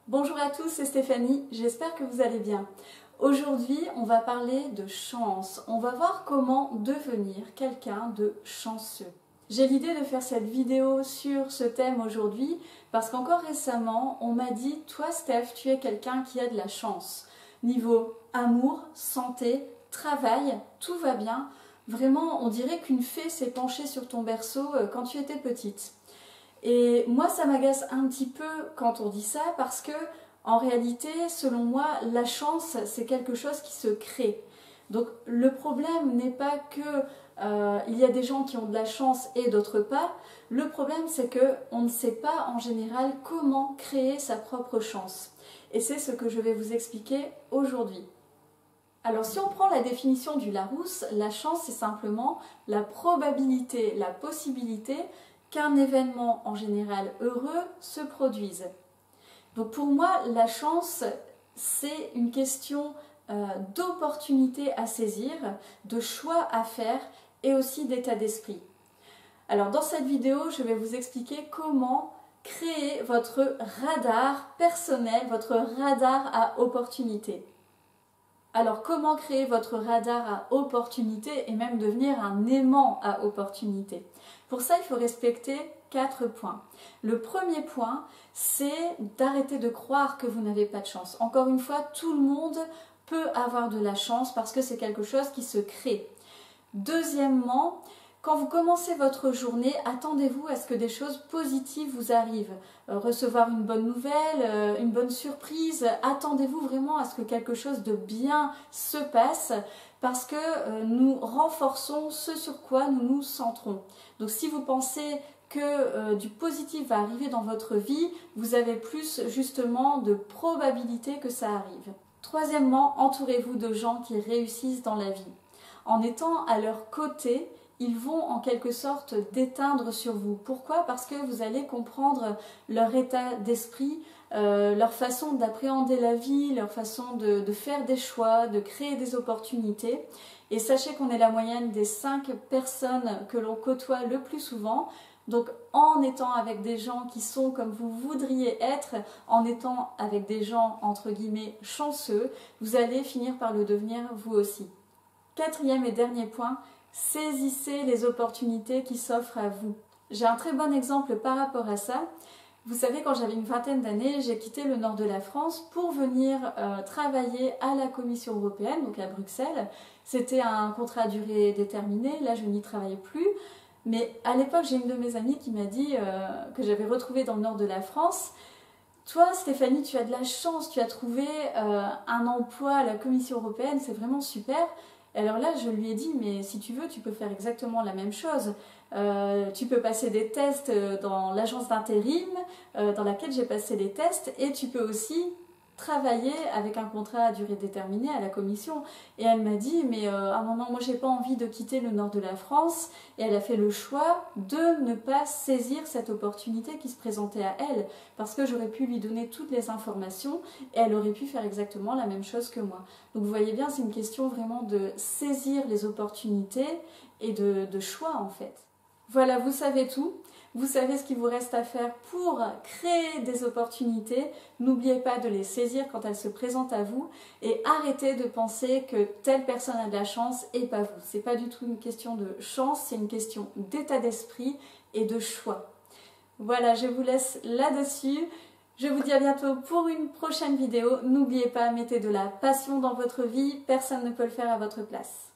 Bonjour à tous, c'est Stéphanie, j'espère que vous allez bien. Aujourd'hui, on va parler de chance. On va voir comment devenir quelqu'un de chanceux. J'ai l'idée de faire cette vidéo sur ce thème aujourd'hui parce qu'encore récemment, on m'a dit « Toi Steph, tu es quelqu'un qui a de la chance. Niveau amour, santé, travail, tout va bien. Vraiment, on dirait qu'une fée s'est penchée sur ton berceau quand tu étais petite. » Et moi, ça m'agace un petit peu quand on dit ça parce que, en réalité, selon moi, la chance, c'est quelque chose qui se crée. Donc, le problème n'est pas que il y a des gens qui ont de la chance et d'autres pas. Le problème, c'est que on ne sait pas en général comment créer sa propre chance. Et c'est ce que je vais vous expliquer aujourd'hui. Alors, si on prend la définition du Larousse, la chance, c'est simplement la probabilité, la possibilité qu'un événement en général heureux se produise. Donc pour moi, la chance, c'est une question d'opportunité à saisir, de choix à faire et aussi d'état d'esprit. Alors dans cette vidéo, je vais vous expliquer comment créer votre radar personnel, votre radar à opportunité. Alors comment créer votre radar à opportunité et même devenir un aimant à opportunité? Pour ça, il faut respecter 4 points. Le premier point, c'est d'arrêter de croire que vous n'avez pas de chance. Encore une fois, tout le monde peut avoir de la chance parce que c'est quelque chose qui se crée. Deuxièmement, quand vous commencez votre journée, attendez-vous à ce que des choses positives vous arrivent. Recevoir une bonne nouvelle, une bonne surprise, attendez-vous vraiment à ce que quelque chose de bien se passe parce que nous renforçons ce sur quoi nous nous centrons. Donc si vous pensez que du positif va arriver dans votre vie, vous avez plus justement de probabilité que ça arrive. Troisièmement, entourez-vous de gens qui réussissent dans la vie. En étant à leur côté, ils vont en quelque sorte déteindre sur vous. Pourquoi? Parce que vous allez comprendre leur état d'esprit, leur façon d'appréhender la vie, leur façon de faire des choix, de créer des opportunités. Et sachez qu'on est la moyenne des 5 personnes que l'on côtoie le plus souvent. Donc en étant avec des gens qui sont comme vous voudriez être, en étant avec des gens entre guillemets chanceux, vous allez finir par le devenir vous aussi. Quatrième et dernier point, saisissez les opportunités qui s'offrent à vous. J'ai un très bon exemple par rapport à ça. Vous savez, quand j'avais une vingtaine d'années, j'ai quitté le nord de la France pour venir travailler à la Commission européenne, donc à Bruxelles. C'était un contrat à durée déterminée, là je n'y travaillais plus. Mais à l'époque, j'ai une de mes amies qui m'a dit, que j'avais retrouvée dans le nord de la France, « Toi, Stéphanie, tu as de la chance, tu as trouvé un emploi à la Commission européenne, c'est vraiment super. » Alors là, je lui ai dit, mais si tu veux, tu peux faire exactement la même chose. Tu peux passer des tests dans l'agence d'intérim dans laquelle j'ai passé les tests et tu peux aussi travailler avec un contrat à durée déterminée à la commission. Et elle m'a dit, mais à un moment, moi, j'ai pas envie de quitter le nord de la France. Et elle a fait le choix de ne pas saisir cette opportunité qui se présentait à elle. Parce que j'aurais pu lui donner toutes les informations et elle aurait pu faire exactement la même chose que moi. Donc vous voyez bien, c'est une question vraiment de saisir les opportunités et de choix en fait. Voilà, vous savez tout. Vous savez ce qu'il vous reste à faire pour créer des opportunités. N'oubliez pas de les saisir quand elles se présentent à vous et arrêtez de penser que telle personne a de la chance et pas vous. C'est pas du tout une question de chance, c'est une question d'état d'esprit et de choix. Voilà, je vous laisse là-dessus. Je vous dis à bientôt pour une prochaine vidéo. N'oubliez pas, mettez de la passion dans votre vie. Personne ne peut le faire à votre place.